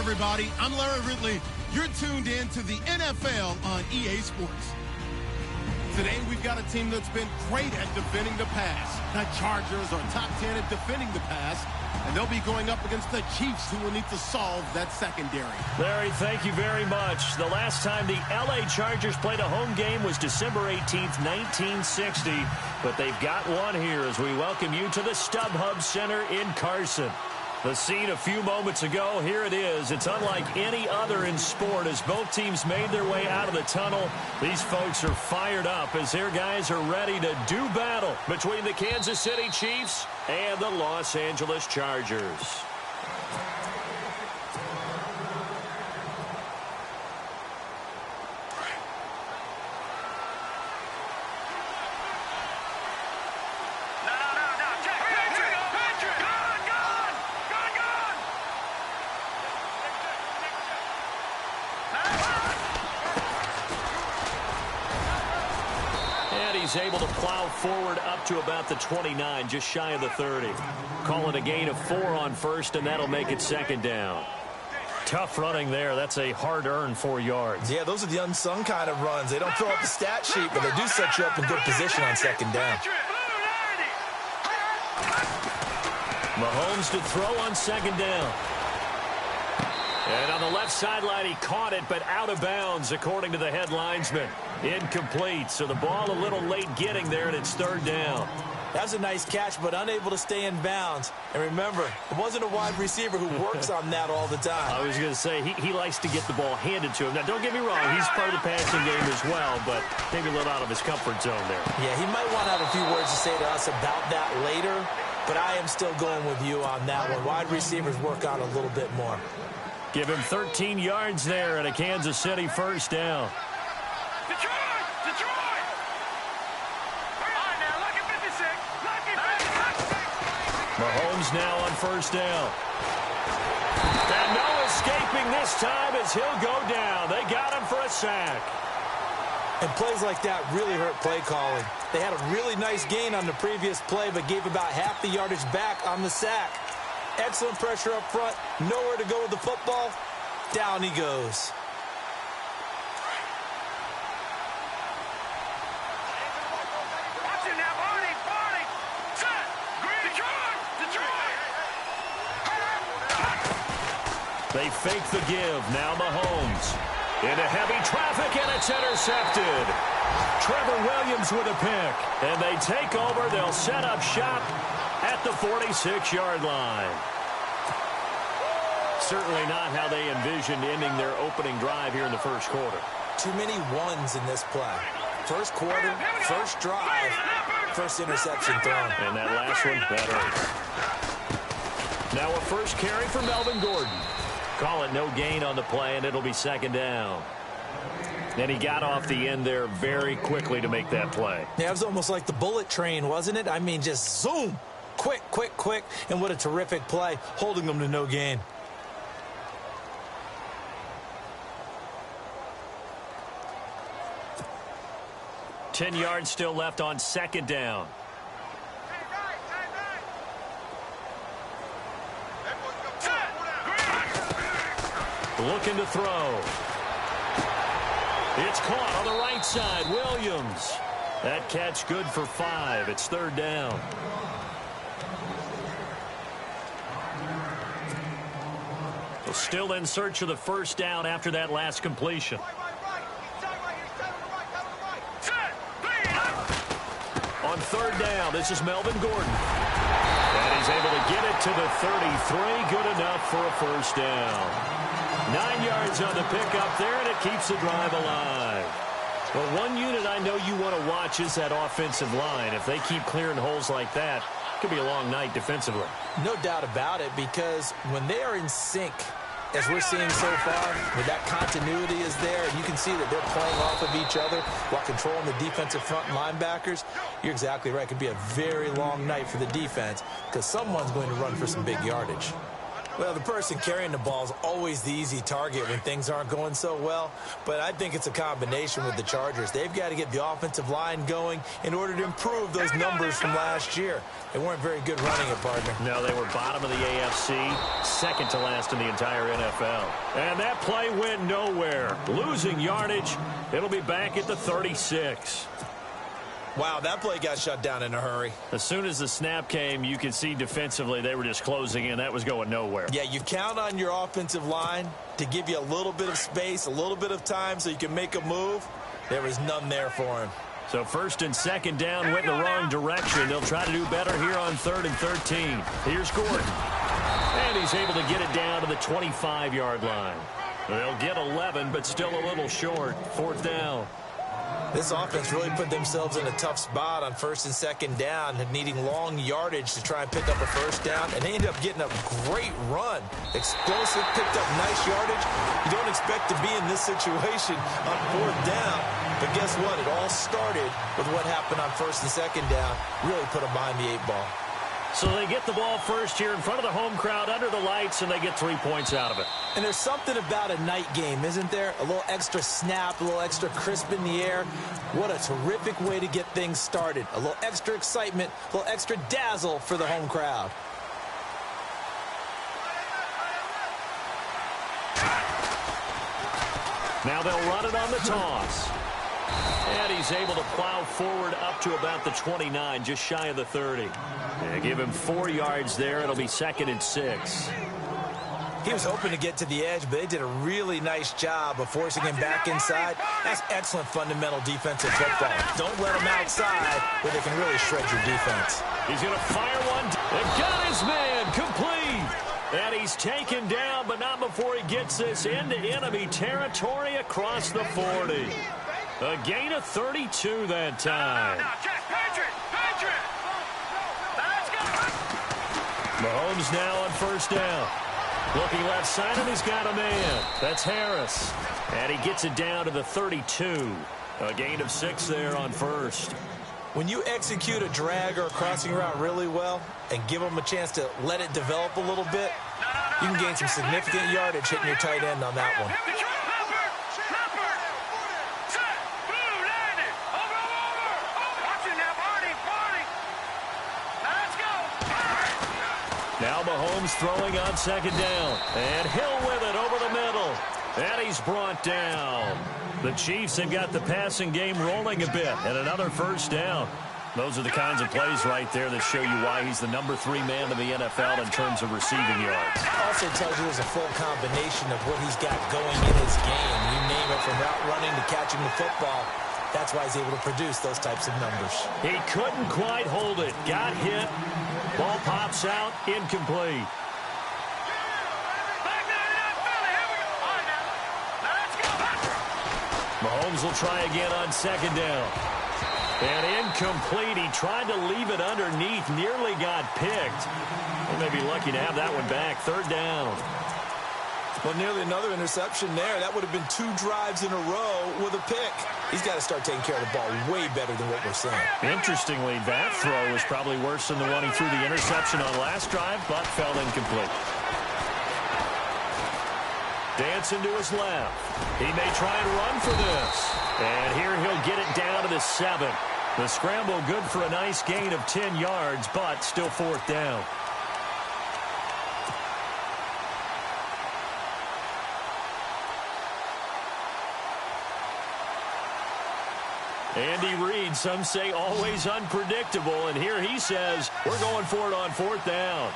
everybody. I'm Larry Ridley. You're tuned in to the NFL on EA Sports. Today, we've got a team that's been great at defending the pass. The Chargers are top 10 at defending the pass, and they'll be going up against the Chiefs, who will need to solve that secondary. Larry, thank you very much. The last time the LA Chargers played a home game was December 18th, 1960, but they've got one here as we welcome you to the StubHub Center in Carson. The scene a few moments ago, here it is. It's unlike any other in sport as both teams made their way out of the tunnel. These folks are fired up as their guys are ready to do battle between the Kansas City Chiefs and the Los Angeles Chargers. He's able to plow forward up to about the 29, just shy of the 30. Call it a gain of 4 on first, and that'll make it second down. Tough running there. That's a hard-earned 4 yards. Yeah, those are the unsung kind of runs. They don't fill up the stat sheet, but they do set you up in good position on second down. Mahomes to throw on second down. And on the left sideline, he caught it, but out of bounds, according to the head linesman. Incomplete, so the ball a little late getting there, and it's third down. That's a nice catch, but unable to stay in bounds. And remember, it wasn't a wide receiver who works on that all the time. I was going to say, he likes to get the ball handed to him. Now, don't get me wrong, he's part of the passing game as well, but maybe a little out of his comfort zone there. Yeah, he might want to have a few words to say to us about that later, but I am still going with you on that one. Wide receivers work on a little bit more. Give him 13 yards there and a Kansas City first down. Detroit! All right, now, look at 56. Mahomes now on first down. And no escaping this time as he'll go down. They got him for a sack. And plays like that really hurt play calling. They had a really nice gain on the previous play, but gave about half the yardage back on the sack. Excellent pressure up front. Nowhere to go with the football. Down he goes. Watch it now, Barney. Set. Detroit. They fake the give. Now Mahomes. Into heavy traffic, and it's intercepted. Trevor Williams with a pick. And they take over. They'll set up shop at the 46-yard line. Certainly not how they envisioned ending their opening drive here in the first quarter. Too many ones in this play. First quarter, first drive, first interception thrown. And that last one, that hurts. Now a first carry for Melvin Gordon. Call it no gain on the play, and it'll be second down. And he got off the end there very quickly to make that play. Yeah, it was almost like the bullet train, wasn't it? I mean, just zoom. Quick. And what a terrific play, holding them to no gain. Ten yards still left on second down. Looking to throw. It's caught on the right side. Williams. That catch good for 5. It's third down. Well, still in search of the first down after that last completion. On third down, this is Melvin Gordon. And he's able to get it to the 33. Good enough for a first down. 9 yards on the pickup there, and it keeps the drive alive. Well, one unit I know you want to watch is that offensive line. If they keep clearing holes like that, it could be a long night defensively. No doubt about it, because when they are in sync, as we're seeing so far, when that continuity is there, and you can see that they're playing off of each other while controlling the defensive front linebackers, you're exactly right. It could be a very long night for the defense because someone's going to run for some big yardage. Well, the person carrying the ball is always the easy target when things aren't going so well, but I think it's a combination with the Chargers. They've got to get the offensive line going in order to improve those numbers from last year. They weren't very good running it, partner. No, they were bottom of the AFC, second to last in the entire NFL. And that play went nowhere. Losing yardage. It'll be back at the 36. Wow, that play got shut down in a hurry. As soon as the snap came, you could see defensively they were just closing in. That was going nowhere. Yeah, you count on your offensive line to give you a little bit of space, a little bit of time so you can make a move. There was none there for him. So first and second down went in the wrong direction. They'll try to do better here on 3rd and 13. Here's Gordon. And he's able to get it down to the 25-yard line. They'll get 11, but still a little short. 4th down. This offense really put themselves in a tough spot on 1st and 2nd down, needing long yardage to try and pick up a 1st down, and they ended up getting a great run. Explosive, picked up nice yardage. You don't expect to be in this situation on 4th down, but guess what? It all started with what happened on 1st and 2nd down. Really put them behind the 8 ball. So they get the ball first here in front of the home crowd under the lights, and they get 3 points out of it. And there's something about a night game, isn't there? A little extra snap, a little extra crisp in the air. What a terrific way to get things started. A little extra excitement, a little extra dazzle for the home crowd. Now they'll run it on the toss. And he's able to plow forward up to about the 29, just shy of the 30. And give him 4 yards there. It'll be 2nd and 6. He was hoping to get to the edge, but they did a really nice job of forcing him back inside. That's excellent fundamental defensive football. Don't let him outside where they can really shred your defense. He's going to fire one. They got his man complete. And he's taken down, but not before he gets this into enemy territory across the 40. A gain of 32 that time. Mahomes now on 1st down. Looking left side, and he's got a man. That's Harris. And he gets it down to the 32. A gain of 6 there on 1st. When you execute a drag or a crossing route really well and give them a chance to let it develop a little bit, you can gain some significant yardage hitting your tight end on that one. Now Mahomes throwing on 2nd down. And Hill with it over the middle. And he's brought down. The Chiefs have got the passing game rolling a bit. And another 1st down. Those are the kinds of plays right there that show you why he's the number 3 man in the NFL in terms of receiving yards. Also tells you there's a full combination of what he's got going in his game. You name it, from route running to catching the football. That's why he's able to produce those types of numbers. He couldn't quite hold it. Got hit. Ball pops out. Incomplete. Mahomes will try again on 2nd down. And incomplete. He tried to leave it underneath. Nearly got picked. They may be lucky to have that one back. 3rd down. Well, nearly another interception there. That would have been 2 drives in a row with a pick. He's got to start taking care of the ball way better than what we're seeing. Interestingly, that throw was probably worse than the one he threw the interception on last drive, but fell incomplete. Dancing to his left. He may try and run for this. And here he'll get it down to the 7. The scramble good for a nice gain of 10 yards, but still 4th down. Andy Reid, some say always unpredictable, and here he says we're going for it on 4th down.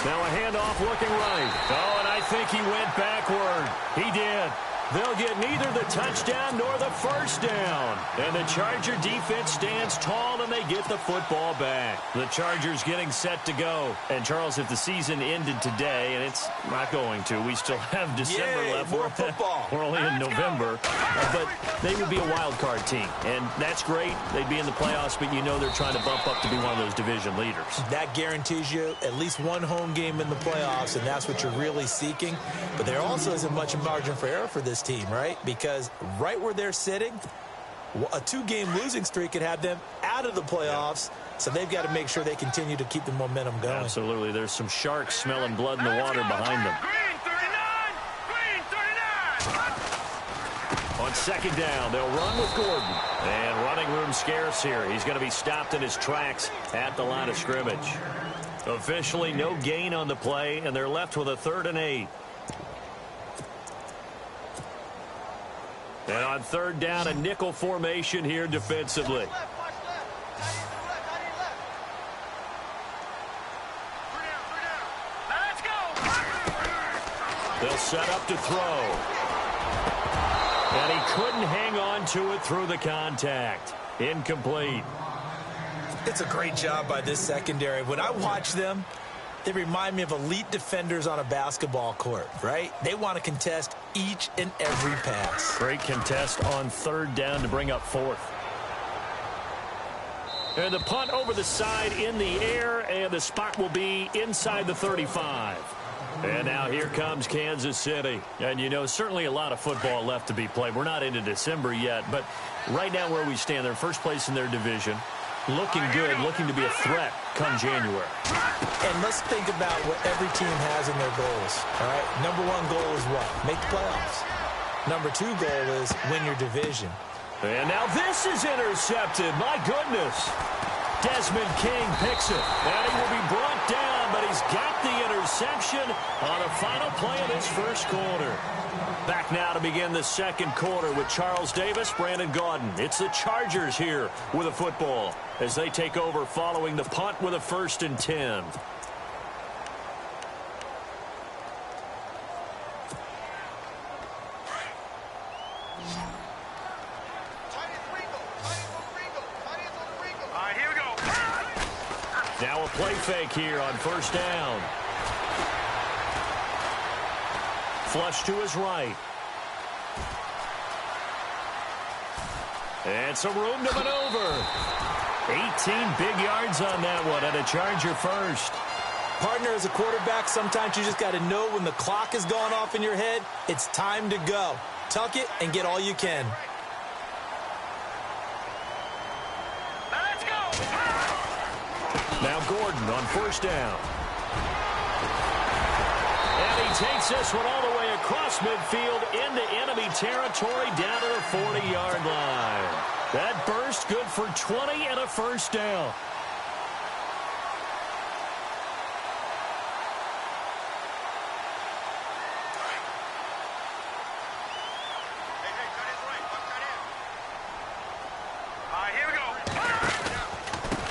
Now a handoff looking right. Oh, and I think he went backward. He did. They'll get neither the touchdown nor the 1st down. And the Charger defense stands tall, and they get the football back. The Chargers getting set to go. And, Charles, if the season ended today, and it's not going to, we still have December left. More football. We're only in November. But they would be a wild card team. And that's great. They'd be in the playoffs, but you know they're trying to bump up to be one of those division leaders. That guarantees you at least one home game in the playoffs, and that's what you're really seeking. But there also isn't much margin for error for this team, right? Because right where they're sitting, a 2-game losing streak could have them out of the playoffs. So they've got to make sure they continue to keep the momentum going. Absolutely. There's some sharks smelling blood in the water behind them. Green 39! Green 39! On second down, they'll run with Gordon. And running room scarce here. He's going to be stopped in his tracks at the line of scrimmage. Officially no gain on the play, and they're left with a 3rd and 8. And on 3rd down, a nickel formation here defensively. Let's go! They'll set up to throw. And he couldn't hang on to it through the contact. Incomplete. It's a great job by this secondary. When I watch them, they remind me of elite defenders on a basketball court, right? They want to contest each and every pass. Great contest on 3rd down to bring up 4th. And the punt over the side in the air, and the spot will be inside the 35. And now here comes Kansas City. And, you know, certainly a lot of football left to be played. We're not into December yet, but right now where we stand, they're first place in their division. Looking good, looking to be a threat come January. And let's think about what every team has in their goals, all right? Number 1 goal is what? Make the playoffs. Number 2 goal is win your division. And now this is intercepted. My goodness. Desmond King picks it. And he will be brought down, but he's got the interception on a final play of this first quarter. Back now to begin the second quarter with Charles Davis, Brandon Gaudin. It's the Chargers here with a football as they take over following the punt with a 1st and 10. All right, here we go. Now a play fake here on 1st down. Flush to his right. And some room to maneuver. 18 big yards on that one, and a Charger first. Partner, as a quarterback, sometimes you just got to know when the clock is going off in your head, it's time to go. Tuck it and get all you can. Let's go! Now Gordon on 1st down. And he takes this one all the way across midfield into enemy territory down to the 40-yard line. That burst good for 20 and a 1st down.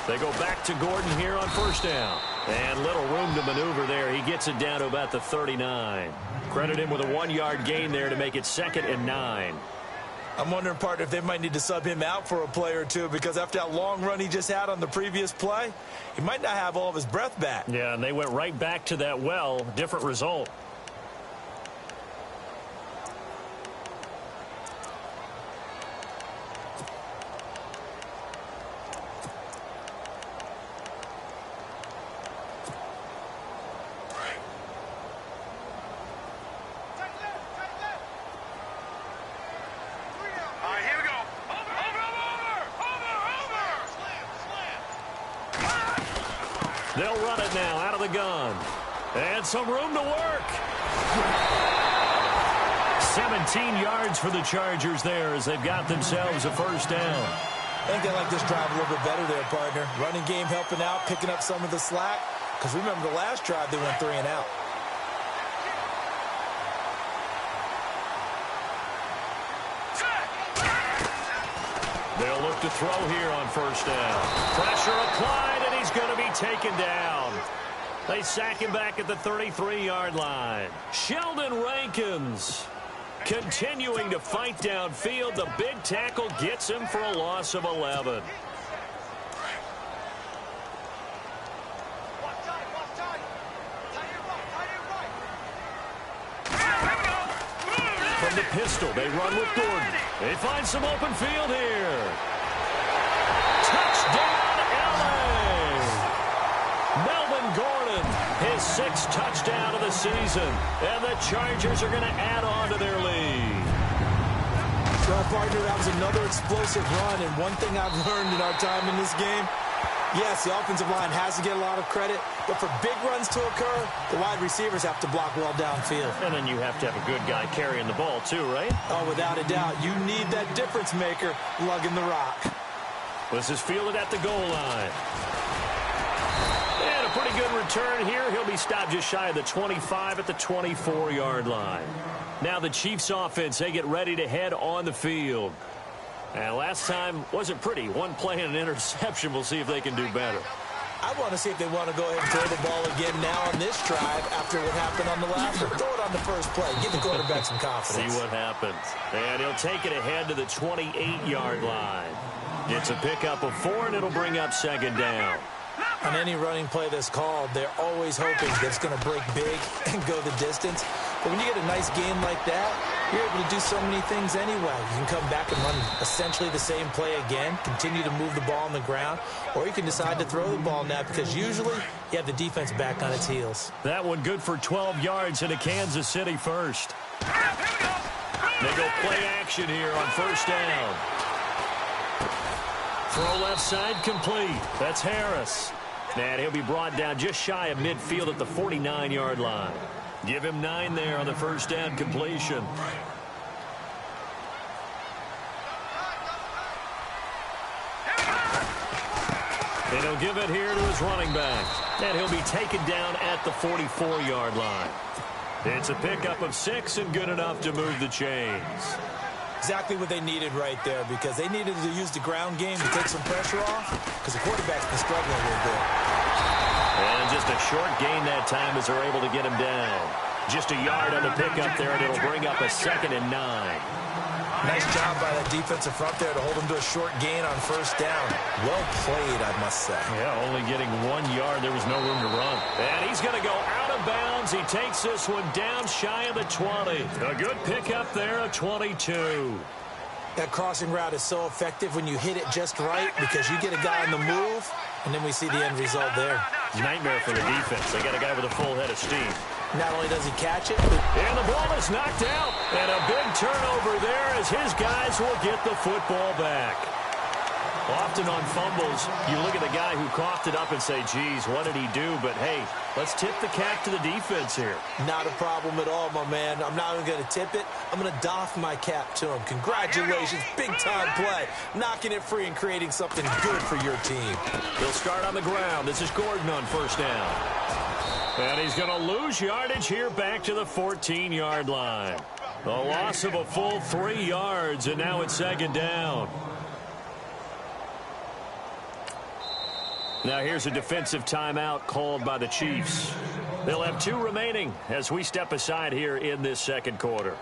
They go back to Gordon here on 1st down. And little room to maneuver there. He gets it down to about the 39. Credit him with a 1-yard gain there to make it 2nd and 9. I'm wondering, partner, if they might need to sub him out for a play or two, because after that long run he just had on the previous play, he might not have all of his breath back. Yeah, and they went right back to that well. Different result. They'll run it now out of the gun. And some room to work. 17 yards for the Chargers there as they've got themselves a 1st down. I think they like this drive a little bit better there, partner. Running game helping out, picking up some of the slack. Because remember the last drive they went 3 and out. They'll look to throw here on 1st down. Pressure applied, and he's going to be taken down. They sack him back at the 33-yard line. Sheldon Rankins continuing to fight downfield. The big tackle gets him for a loss of 11. From the pistol, they run with Gordon. They find some open field here. Touchdown, L.A. Melvin Gordon, his 6th touchdown of the season. And the Chargers are going to add on to their lead. Well, partner, that was another explosive run. And one thing I've learned in our time in this game, Yes, the offensive line has to get a lot of credit, but for big runs to occur, the wide receivers have to block well downfield. And then you have to have a good guy carrying the ball too, right? Oh, without a doubt. You need that difference maker lugging the rock. This is fielded at the goal line. And a pretty good return here. He'll be stopped just shy of the 25 at the 24-yard line. Now the Chiefs offense, they get ready to head on the field. And last time wasn't pretty. One play and an interception. We'll see if they can do better. I want to see if they want to go ahead and throw the ball again now on this drive after what happened on the last one. Throw it on the first play. Give the quarterback some confidence. See what happens. And he'll take it ahead to the 28-yard line. It's a pickup of 4, and it'll bring up second down. On any running play that's called, they're always hoping that it's going to break big and go the distance. But when you get a nice game like that, you're able to do so many things anyway. You can come back and run essentially the same play again, continue to move the ball on the ground, or you can decide to throw the ball now because usually you have the defense back on its heels. That one good for 12 yards into Kansas City first. They go play action here on first down. Throw left side complete. That's Harris. And he'll be brought down just shy of midfield at the 49-yard line. Give him 9 there on the first down completion. And he'll give it here to his running back. And he'll be taken down at the 44-yard line. It's a pickup of 6 and good enough to move the chains. Exactly what they needed right there because they needed to use the ground game to take some pressure off because the quarterback's been struggling a little bit. And just a short gain that time as they're able to get him down. Just a yard on the pickup there, and it'll bring up a 2nd and 9. Nice job by that defensive front there to hold him to a short gain on first down. Well played, I must say. Yeah, only getting 1 yard. There was no room to run. And he's going to go out of bounds. He takes this one down shy of the 20. A good pickup there, a 22. That crossing route is so effective when you hit it just right because you get a guy on the move, and then we see the end result there. Nightmare for the defense. They got a guy with a full head of steam. Not only does he catch it, but... And the ball is knocked out. And a big turnover there as his guys will get the football back. Often on fumbles, you look at the guy who coughed it up and say, geez, what did he do? But, hey, let's tip the cap to the defense here. Not a problem at all, my man. I'm not even going to tip it. I'm going to doff my cap to him. Congratulations. Big-time play. Knocking it free and creating something good for your team. He'll start on the ground. This is Gordon on first down. And he's going to lose yardage here back to the 14-yard line. The loss of a full 3 yards, and now it's second down. Now here's a defensive timeout called by the Chiefs. They'll have 2 remaining as we step aside here in this second quarter.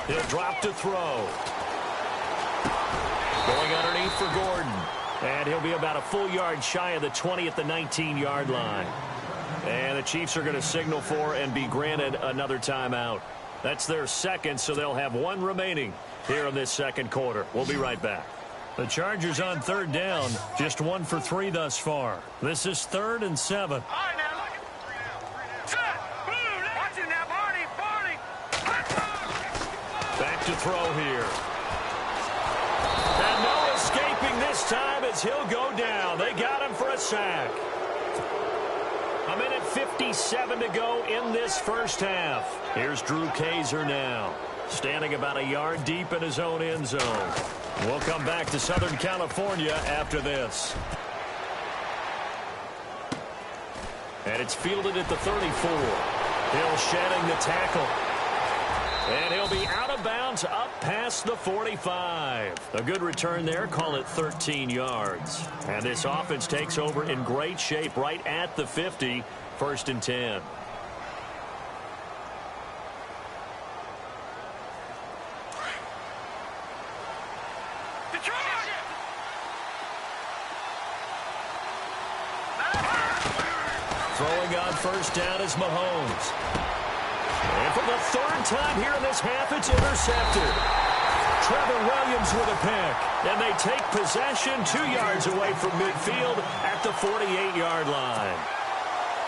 He'll drop to throw. Going underneath for Gordon. And he'll be about a full yard shy of the 20 at the 19-yard line. And the Chiefs are going to signal for and be granted another timeout. That's their second, so they'll have 1 remaining here in this second quarter. We'll be right back. The Chargers on third down, just 1 for 3 thus far. This is 3rd and 7. All right, now look at 3 set. Blue, watch it now, Barney. Back to throw here. And no escaping this time as he'll go down. They got him for a sack. A minute 57 to go in this first half. Here's Drew Kaiser now, standing about a yard deep in his own end zone. We'll come back to Southern California after this. And it's fielded at the 34. Hill shedding the tackle. And he'll be out of bounds up past the 45. A good return there, call it 13 yards. And this offense takes over in great shape right at the 50, 1st and 10. Throwing on first down is Mahomes. And for the 3rd time here in this half, it's intercepted. Trevor Williams with a pick. And they take possession 2 yards away from midfield at the 48-yard line.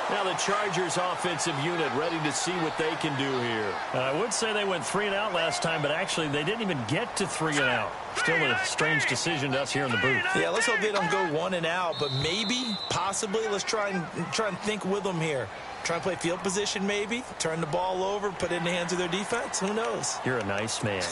Now the Chargers offensive unit ready to see what they can do here. I would say they went 3 and out last time, but actually they didn't even get to 3 and out. Still a strange decision to us here in the booth. Yeah, let's hope they don't go 1 and out, but maybe, possibly, let's try and think with them here. Try and play field position maybe, turn the ball over, put it in the hands of their defense. Who knows? You're a nice man.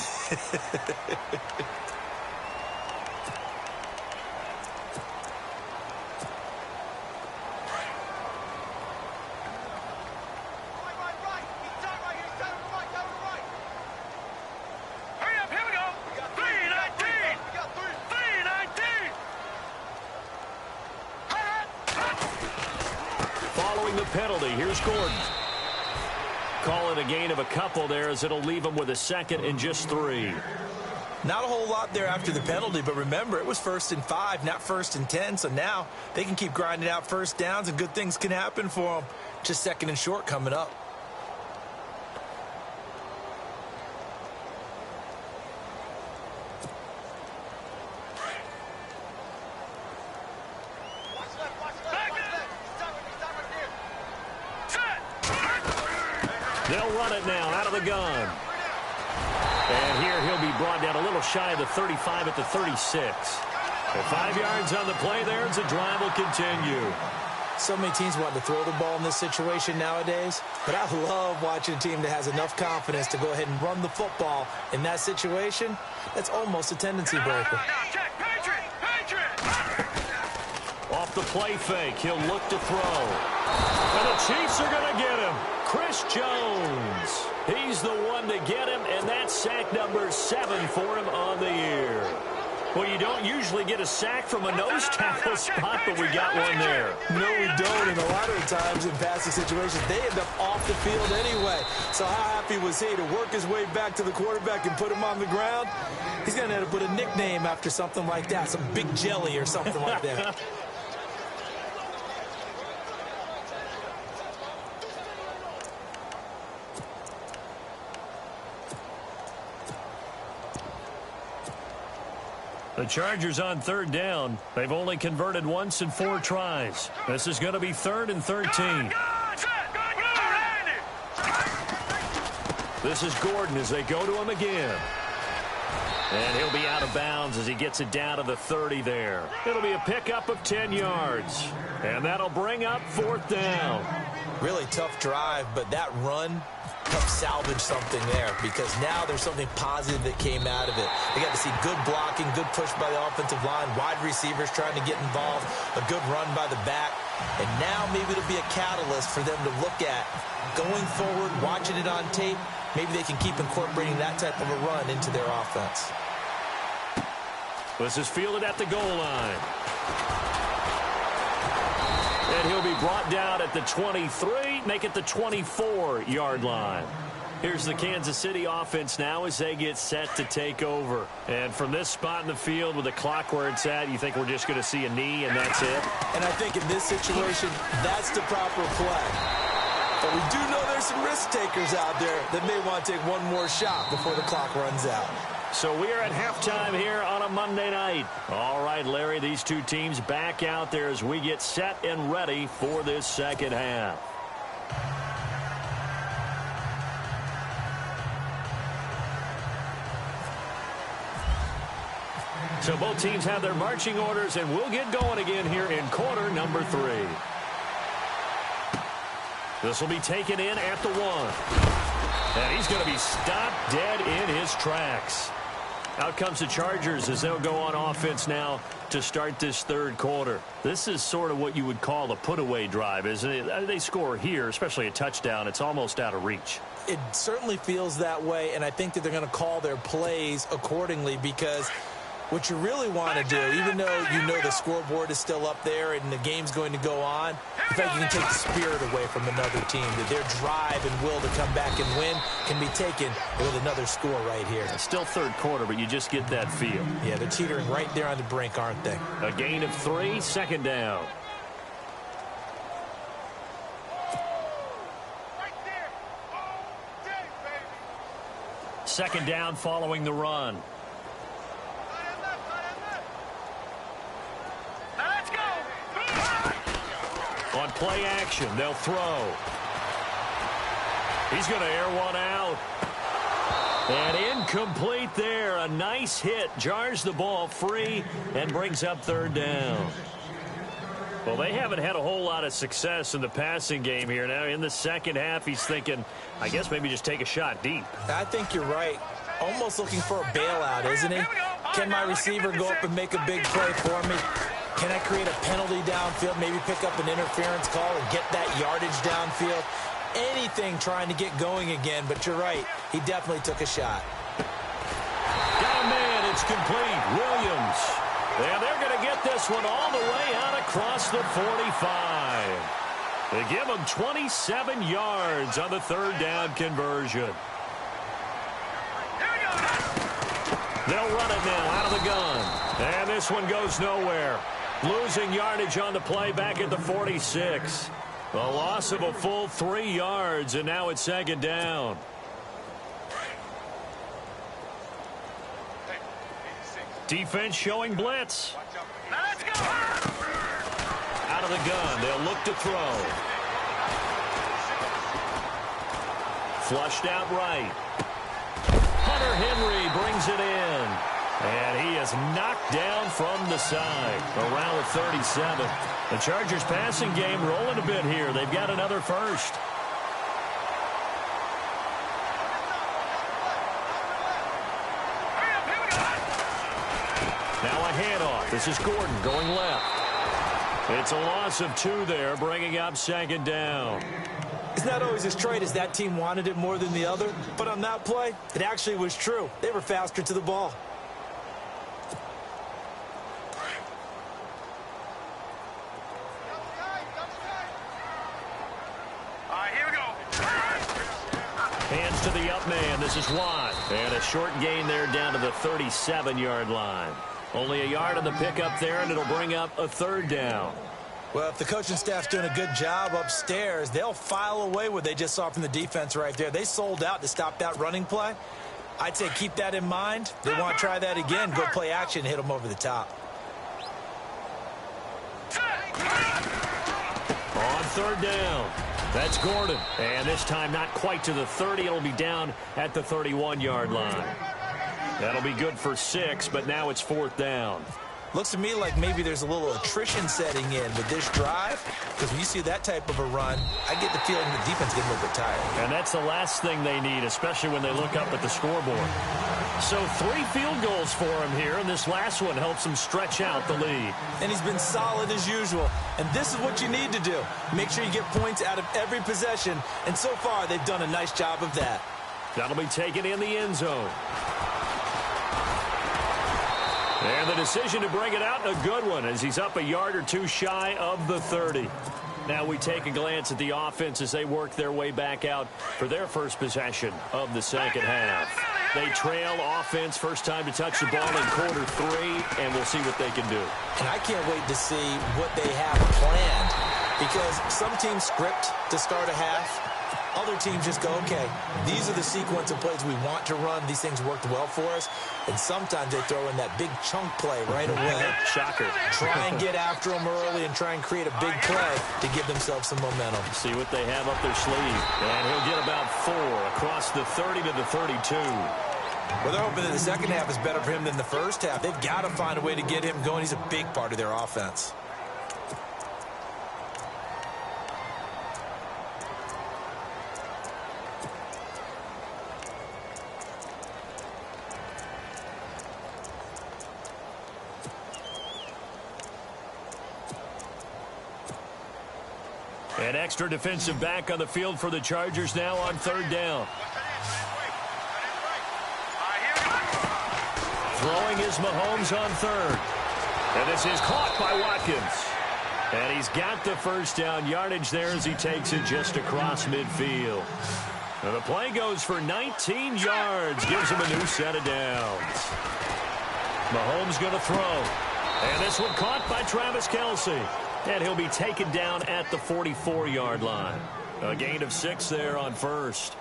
Penalty. Here's Gordon. Call it a gain of a couple there as it'll leave him with a 2nd and just 3. Not a whole lot there after the penalty, but remember, it was 1st and 5, not 1st and 10, so now they can keep grinding out first downs and good things can happen for them. Just 2nd and short coming up. They'll run it now out of the gun. And here he'll be brought down a little shy of the 35 at the 36. And 5 yards on the play there as the drive will continue. So many teams want to throw the ball in this situation nowadays, but I love watching a team that has enough confidence to go ahead and run the football in that situation. That's almost a tendency breaker. Off the play fake, he'll look to throw. And the Chiefs are going to get him. Chris Jones. He's the one to get him, and that's sack number 7 for him on the year. Well, you don't usually get a sack from a nose tackle spot, but we got one there. No, we don't, and a lot of the times in passing situations, they end up off the field anyway. So how happy was he to work his way back to the quarterback and put him on the ground? He's going to have to put a nickname after something like that, some Big Jelly or something like that. The Chargers on 3rd down. They've only converted once in 4 tries. This is going to be 3rd and 13. This is Gordon as they go to him again. And he'll be out of bounds as he gets it down to the 30 there. It'll be a pickup of 10 yards. And that'll bring up 4th down. Really tough drive, but that run helped salvage something there because now there's something positive that came out of it. They got to see good blocking, good push by the offensive line, wide receivers trying to get involved, a good run by the back, and now maybe it'll be a catalyst for them to look at going forward, watching it on tape. Maybe they can keep incorporating that type of a run into their offense. This is fielded at the goal line. And he'll be brought down at the 23, make it the 24-yard line. Here's the Kansas City offense now as they get set to take over. And from this spot in the field with the clock where it's at, you think we're just going to see a knee and that's it? And I think in this situation, that's the proper play. But we do know there's some risk takers out there that may want to take one more shot before the clock runs out. So we are at halftime here on a Monday night. All right, Larry, these two teams back out there as we get set and ready for this second half. So both teams have their marching orders, and we'll get going again here in quarter number 3. This will be taken in at the 1. And he's going to be stopped dead in his tracks. Out comes the Chargers as they'll go on offense now to start this third quarter. This is sort of what you would call a put-away drive, isn't it? They score here, especially a touchdown. It's almost out of reach. It certainly feels that way, and I think that they're going to call their plays accordingly because what you really want to do, even though you know the scoreboard is still up there and the game's going to go on, the fact you can take the spirit away from another team, that their drive and will to come back and win can be taken with another score right here. It's still third quarter, but you just get that feel. Yeah, they're teetering right there on the brink, aren't they? A gain of 3, second down. Second down following the run. play action. They'll throw. He's going to air one out. And incomplete there. A nice hit. Jars the ball free and brings up third down. Well, they haven't had a whole lot of success in the passing game here. Now, in the second half, he's thinking, I guess maybe just take a shot deep. I think you're right. Almost looking for a bailout, isn't he? Can my receiver go up and make a big play for me? Can I create a penalty downfield, maybe pick up an interference call and get that yardage downfield? Anything trying to get going again, but you're right. He definitely took a shot. Got a man. It's complete. Williams. And they're going to get this one all the way out across the 45. They give him 27 yards on the third down conversion. They'll run it now out of the gun. And this one goes nowhere. Losing yardage on the play back at the 46. A loss of a full 3 yards, and now it's second down. Defense showing blitz. Now let's go. Out of the gun. They'll look to throw. Flushed out right. Hunter Henry brings it in. And he is knocked down from the side around the 37. The Chargers passing game rolling a bit here. They've got another first. Now a handoff. This is Gordon going left. It's a loss of 2 there, bringing up second down. It's not always as straight as that team wanted it more than the other, but on that play, it actually was true. They were faster to the ball. Hands to the up man. This is Watt. And a short gain there down to the 37-yard line. Only a yard on the pickup there, and it'll bring up a third down. Well, if the coaching staff's doing a good job upstairs, they'll file away what they just saw from the defense right there. They sold out to stop that running play. I'd say keep that in mind. They want to try that again. Go play action, hit them over the top. On third down. That's Gordon. And this time not quite to the 30. It'll be down at the 31-yard line. That'll be good for 6, but now it's fourth down. Looks to me like maybe there's a little attrition setting in with this drive, because when you see that type of a run, I get the feeling the defense getting a little bit tired. And that's the last thing they need, especially when they look up at the scoreboard. So 3 field goals for him here, and this last one helps him stretch out the lead. And he's been solid as usual. And this is what you need to do. Make sure you get points out of every possession. And so far, they've done a nice job of that. That'll be taken in the end zone. And the decision to bring it out, a good one, as he's up a yard or 2 shy of the 30. Now we take a glance at the offense as they work their way back out for their first possession of the second half. They trail offense, first time to touch the ball in quarter 3, and we'll see what they can do. And I can't wait to see what they have planned, because some teams script to start a half. Other teams just go, okay, these are the sequence of plays we want to run. These things worked well for us. And sometimes they throw in that big chunk play right away. Shocker. Try and get after them early and try and create a big play to give themselves some momentum. See what they have up their sleeve. And he'll get about 4 across the 30 to the 32. Well, they're hoping that the second half is better for him than the first half. They've got to find a way to get him going. He's a big part of their offense. An extra defensive back on the field for the Chargers now on third down. Throwing is Mahomes on third. And this is caught by Watkins. And he's got the first down yardage there as he takes it just across midfield. And the play goes for 19 yards. Gives him a new set of downs. Mahomes going to throw. And this one caught by Travis Kelce. And he'll be taken down at the 44-yard line. A gain of 6 there on first.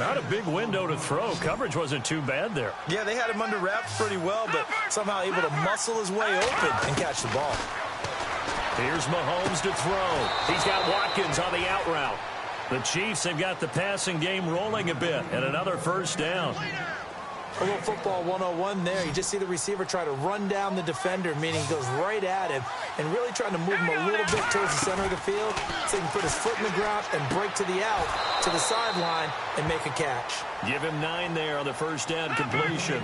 Not a big window to throw. Coverage wasn't too bad there. Yeah, they had him under wraps pretty well, but somehow able to muscle his way open and catch the ball. Here's Mahomes to throw. He's got Watkins on the out route. The Chiefs have got the passing game rolling a bit, and another first down. A little football 101 there. You just see the receiver try to run down the defender, meaning he goes right at him and really trying to move him a little bit towards the center of the field so he can put his foot in the ground and break to the out, to the sideline, and make a catch. Give him 9 there on the first down completion.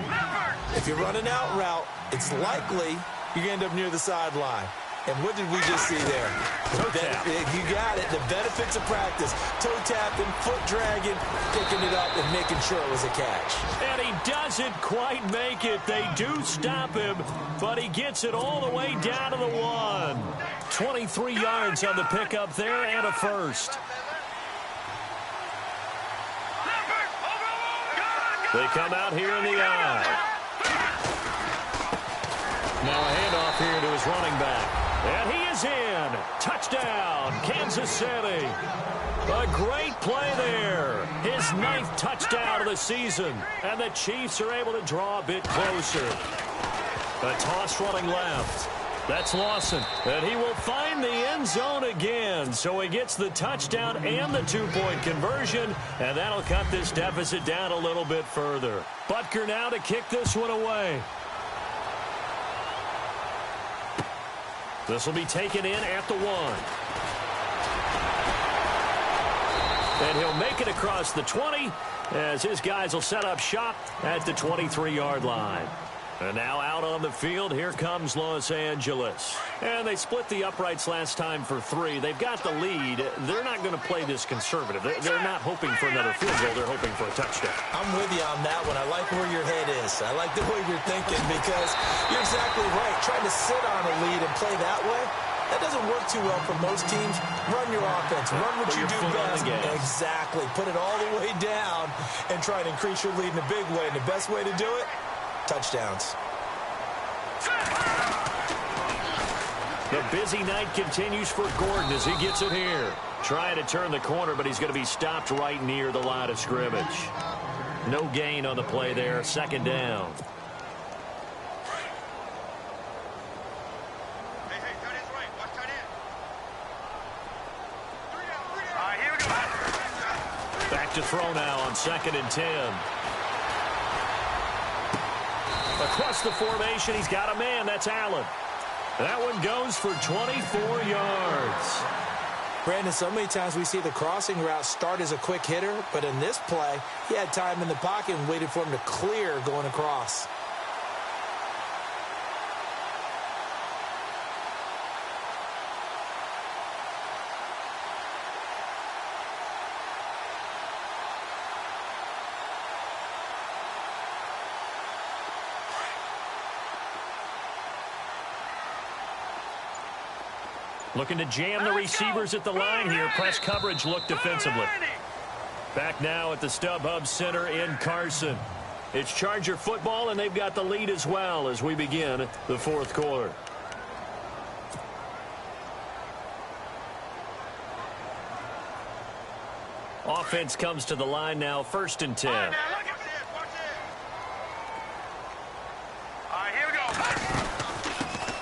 If you run an out route, it's likely you're going to end up near the sideline. And what did we just see there? Toe tap. You got it. The benefits of practice. Toe tapping, foot dragging, picking it up, and making sure it was a catch. And he doesn't quite make it. They do stop him, but he gets it all the way down to the 1. 23 yards on the pickup there and a first. They come out here in the eye. Now a handoff here to his running back. And he is in. Touchdown, Kansas City. A great play there. His 9th touchdown of the season. And the Chiefs are able to draw a bit closer. A toss running left. That's Lawson. And he will find the end zone again. So he gets the touchdown and the 2-point conversion. And that'll cut this deficit down a little bit further. Butker now to kick this one away. This will be taken in at the 1. And he'll make it across the 20 as his guys will set up shop at the 23-yard line. And now out on the field, here comes Los Angeles. And they split the uprights last time for 3. They've got the lead. They're not going to play this conservative. They're not hoping for another field goal. They're hoping for a touchdown. I'm with you on that one. I like where your head is. I like the way you're thinking because you're exactly right. Trying to sit on a lead and play that way, that doesn't work too well for most teams. Run your offense. Run what you do best. Exactly. Put it all the way down and try to increase your lead in a big way. And the best way to do it, touchdowns. The busy night continues for Gordon as he gets it here. Trying to turn the corner, but he's going to be stopped right near the line of scrimmage. No gain on the play there. Second down. Back to throw now on 2nd and 10. Across the formation, he's got a man. That's Allen. That one goes for 24 yards. Brandon, so many times we see the crossing route start as a quick hitter, but in this play, he had time in the pocket and waited for him to clear going across. Looking to jam the receivers at the line here. Press coverage look defensively. Back now at the StubHub Center in Carson. It's Charger football, and they've got the lead as well as we begin the 4th quarter. Offense comes to the line now, 1st and 10.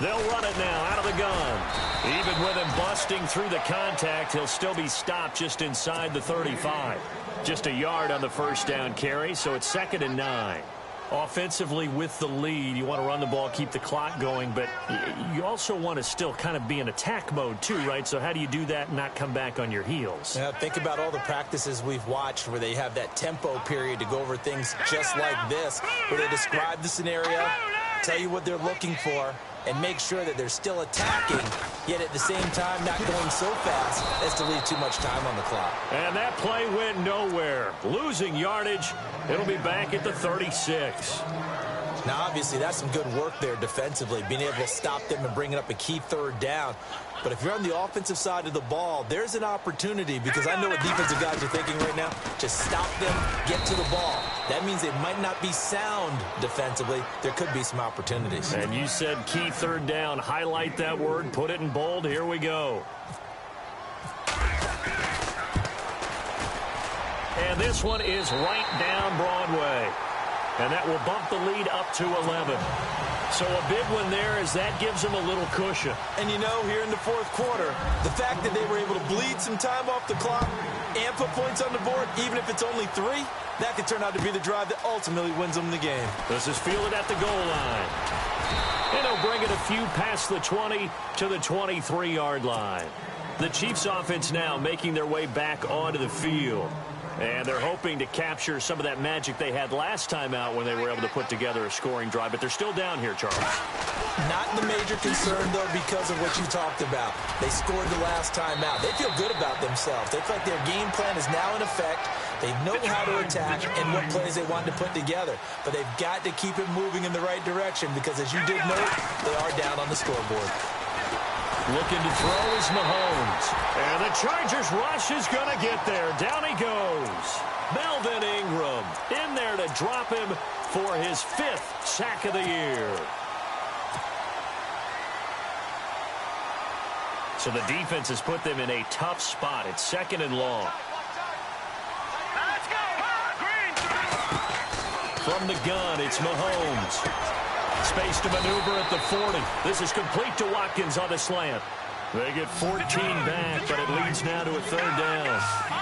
They'll run it now out of the gun. Even with him busting through the contact, he'll still be stopped just inside the 35. Just a yard on the first down carry, so it's 2nd and 9. Offensively with the lead, you want to run the ball, keep the clock going, but you also want to still kind of be in attack mode too, right? So how do you do that and not come back on your heels? Yeah, think about all the practices we've watched where they have that tempo period to go over things just like this, where they describe the scenario, tell you what they're looking for, and make sure that they're still attacking, yet at the same time not going so fast as to leave too much time on the clock. And that play went nowhere. Losing yardage. It'll be back at the 36. Now, obviously, that's some good work there defensively, being able to stop them and bringing up a key 3rd down. But if you're on the offensive side of the ball, there's an opportunity, because I know what defensive guys are thinking right now. Just stop them, get to the ball. That means they might not be sound defensively. There could be some opportunities. And you said key 3rd down. Highlight that word. Put it in bold. Here we go. And this one is right down Broadway. And that will bump the lead up to 11. So a big one there as that gives them a little cushion. And you know, here in the fourth quarter, the fact that they were able to bleed some time off the clock and put points on the board, even if it's only 3, that could turn out to be the drive that ultimately wins them the game. This is fielded at the goal line. And he'll bring it a few past the 20 to the 23-yard line. The Chiefs offense now making their way back onto the field. And they're hoping to capture some of that magic they had last time out when they were able to put together a scoring drive. But they're still down here, Charles. Not the major concern, though, because of what you talked about. They scored the last time out. They feel good about themselves. They feel like their game plan is now in effect. They know how to attack and what plays they want to put together. But they've got to keep it moving in the right direction because, as you did note, they are down on the scoreboard. Looking to throw is Mahomes. And the Chargers rush is going to get there. Down he goes. Melvin Ingram in there to drop him for his 5th sack of the year. So the defense has put them in a tough spot. It's 2nd and long. Let's go. Green. From the gun, it's Mahomes. Space to maneuver at the 40. This is complete to Watkins on the slant. They get 14 back, but it leads now to a 3rd down.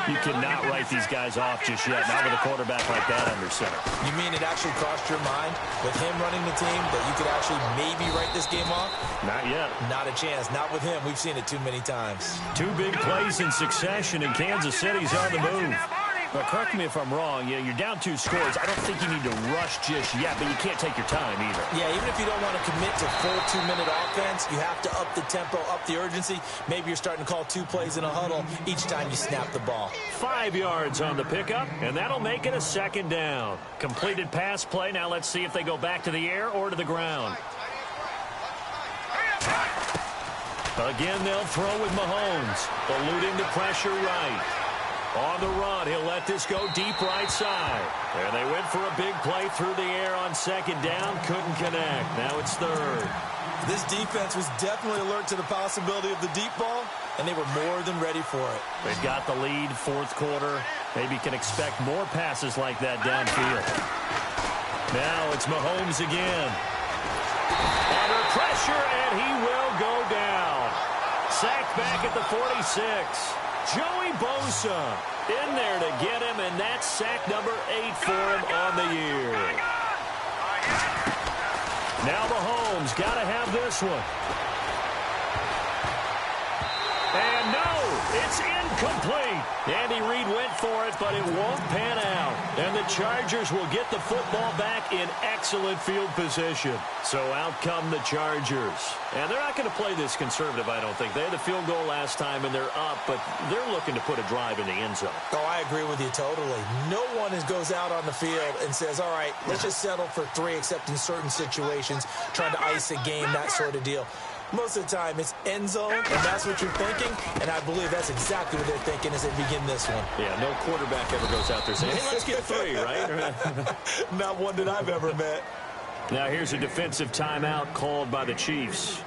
You cannot write these guys off just yet, not with a quarterback like that under center. You mean it actually crossed your mind with him running the team that you could actually maybe write this game off? Not yet. Not a chance. Not with him. We've seen it too many times. 2 big plays in succession, and Kansas City's on the move. But correct me if I'm wrong. You're down 2 scores. I don't think you need to rush just yet, but you can't take your time either. Yeah, even if you don't want to commit to full 2-minute offense, you have to up the tempo, up the urgency. Maybe you're starting to call 2 plays in a huddle each time you snap the ball. 5 yards on the pickup, and that'll make it a 2nd down. Completed pass play. Now let's see if they go back to the air or to the ground. Again, they'll throw with Mahomes, eluding the pressure right. On the run, he'll let this go deep right side. And they went for a big play through the air on 2nd down. Couldn't connect. Now it's 3rd. This defense was definitely alert to the possibility of the deep ball, and they were more than ready for it. They've got the lead, 4th quarter. Maybe can expect more passes like that downfield. Now it's Mahomes again. Under pressure, and he will go down. Sacked back at the 46. Joey Bosa in there to get him, and that's sack number 8 for him on the year. Now Mahomes got to have this one. And no, it's incomplete. Andy Reid went for it, but it won't pan out. And the Chargers will get the football back in excellent field position. So out come the Chargers. And they're not going to play this conservative, I don't think. They had the field goal last time, and they're up, but they're looking to put a drive in the end zone. Oh, I agree with you totally. No one goes out on the field and says, all right, let's just settle for 3, except in certain situations, trying to ice a game, that sort of deal. Most of the time, it's end zone, and that's what you're thinking, and I believe that's exactly what they're thinking as they begin this one. Yeah, no quarterback ever goes out there saying, hey, let's get 3, right? Not one that I've ever met. Now here's a defensive timeout called by the Chiefs.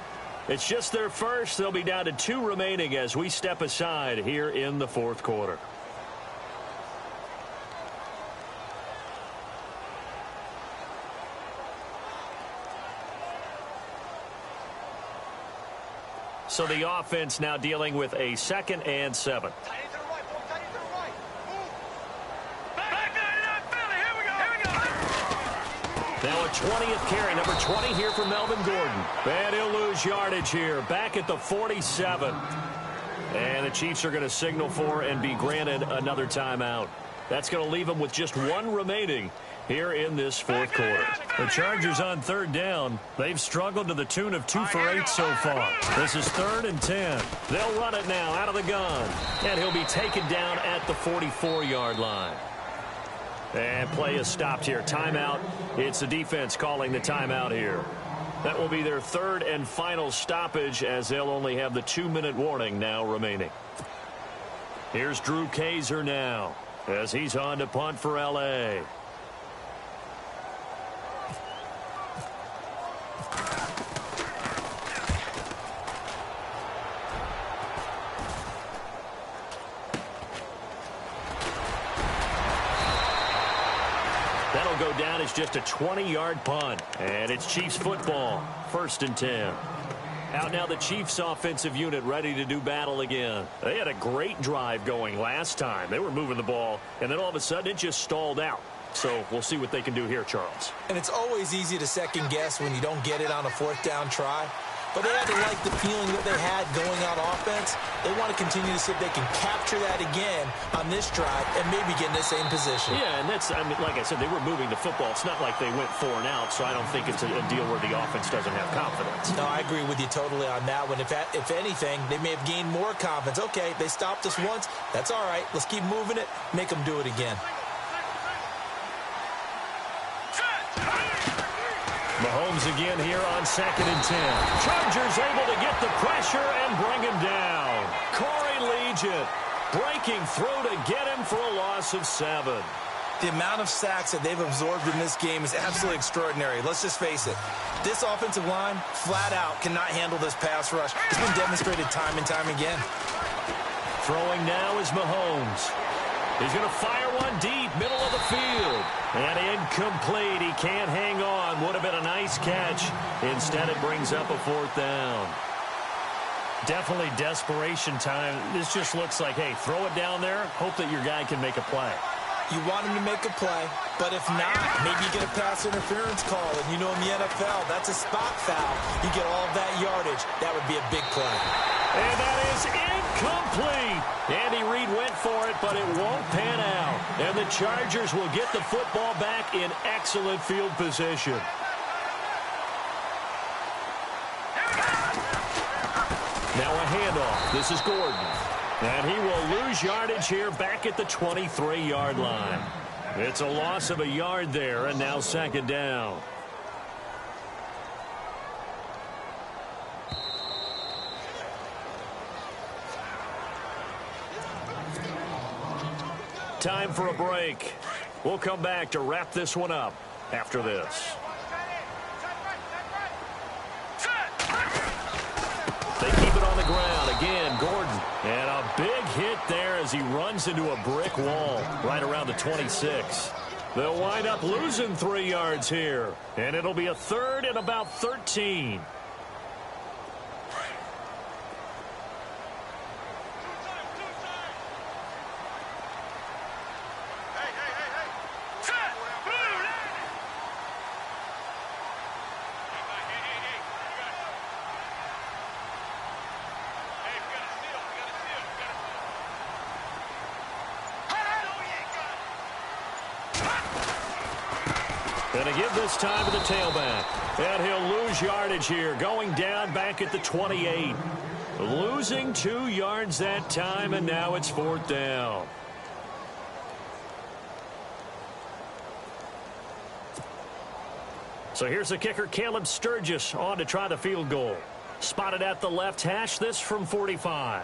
It's just their first. They'll be down to 2 remaining as we step aside here in the 4th quarter. So the offense now dealing with a 2nd and 7. Now a 20th carry, number 20 here for Melvin Gordon. And he'll lose yardage here, back at the 47. And the Chiefs are going to signal for and be granted another timeout. That's going to leave them with just 1 remaining here in this 4th quarter. The Chargers on 3rd down. They've struggled to the tune of 2 for 8 so far. This is 3rd and 10. They'll run it now out of the gun. And he'll be taken down at the 44-yard line. And play is stopped here. Timeout. It's the defense calling the timeout here. That will be their 3rd and final stoppage as they'll only have the 2-minute warning now remaining. Here's Drew Kaiser now as he's on to punt for L.A. go down as just a 20-yard punt. And it's Chiefs football, 1st and 10. Out now the Chiefs offensive unit ready to do battle again. They had a great drive going last time. They were moving the ball, and then all of a sudden it just stalled out. So we'll see what they can do here, Charles. And it's always easy to second guess when you don't get it on a 4th down try. But they had to like the feeling that they had going on offense. They want to continue to see if they can capture that again on this drive and maybe get in the same position. Yeah, and that's, I mean, like I said, they were moving the football. It's not like they went 4 and out, so I don't think it's a deal where the offense doesn't have confidence. No, I agree with you totally on that one. If anything, they may have gained more confidence. Okay, they stopped us once. That's all right. Let's keep moving it. Make them do it again. Mahomes again here on 2nd and 10. Chargers able to get the pressure and bring him down. Corey Legent breaking through to get him for a loss of 7. The amount of sacks that they've absorbed in this game is absolutely extraordinary. Let's just face it. This offensive line, flat out, cannot handle this pass rush. It's been demonstrated time and time again. Throwing now is Mahomes. He's going to fire one deep, middle of the field. And incomplete. He can't hang on. Would have been a nice catch. Instead, it brings up a 4th down. Definitely desperation time. This just looks like, hey, throw it down there. Hope that your guy can make a play. You want him to make a play, but if not, maybe you get a pass interference call. And you know in the NFL, that's a spot foul. You get all of that yardage. That would be a big play. And that is incomplete. Andy Reid went for it, but it won't pan out. And the Chargers will get the football back in excellent field position. Now a handoff. This is Gordon. And he will lose yardage here back at the 23-yard line. It's a loss of a yard there, and now 2nd down. Time for a break. We'll come back to wrap this one up after this. They keep it on the ground. Again, Gordon. And a big hit there as he runs into a brick wall right around the 26. They'll wind up losing 3 yards here. And it'll be a 3rd and about 13. And to give this time to the tailback. And he'll lose yardage here, going down back at the 28. Losing 2 yards that time, and now it's 4th down. So here's the kicker, Caleb Sturgis, on to try the field goal. Spotted at the left hash, this from 45.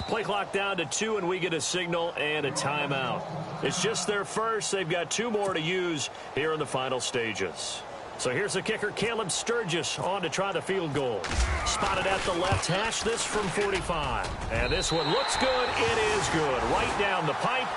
Play clock down to 2, and we get a signal and a timeout. It's just their first. They've got 2 more to use here in the final stages. So here's the kicker, Caleb Sturgis, on to try the field goal. Spotted at the left hash, this from 45. And this one looks good. It is good. Right down the pipe.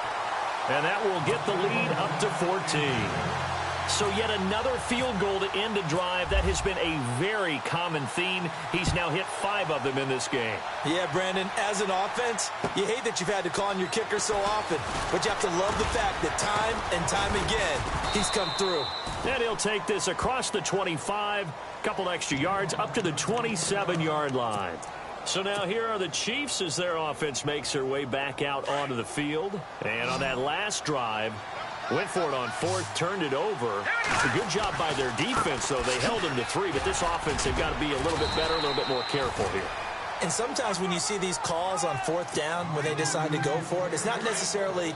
And that will get the lead up to 14. So yet another field goal to end a drive. That has been a very common theme. He's now hit 5 of them in this game. Yeah, Brandon, as an offense, you hate that you've had to call on your kicker so often, but you have to love the fact that time and time again, he's come through. And he'll take this across the 25, couple extra yards, up to the 27-yard line. So now here are the Chiefs as their offense makes their way back out onto the field. And on that last drive, went for it on 4th, turned it over. A good job by their defense, though. They held them to 3, but this offense, they've got to be a little bit better, a little bit more careful here. And sometimes when you see these calls on 4th down, when they decide to go for it, it's not necessarily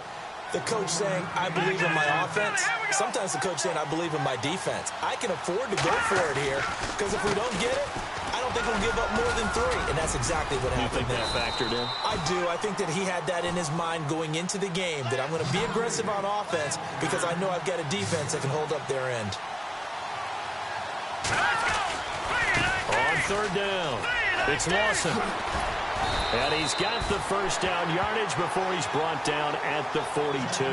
the coach saying, I believe in my offense. Sometimes the coach saying, I believe in my defense. I can afford to go for it here, because if we don't get it, I I don't think we'll give up more than 3, and that's exactly what happened. You think that factored in? I do. I think that he had that in his mind going into the game, that I'm going to be aggressive on offense because I know I've got a defense that can hold up their end. On 3rd down, it's Lawson. And he's got the first down yardage before he's brought down at the 42.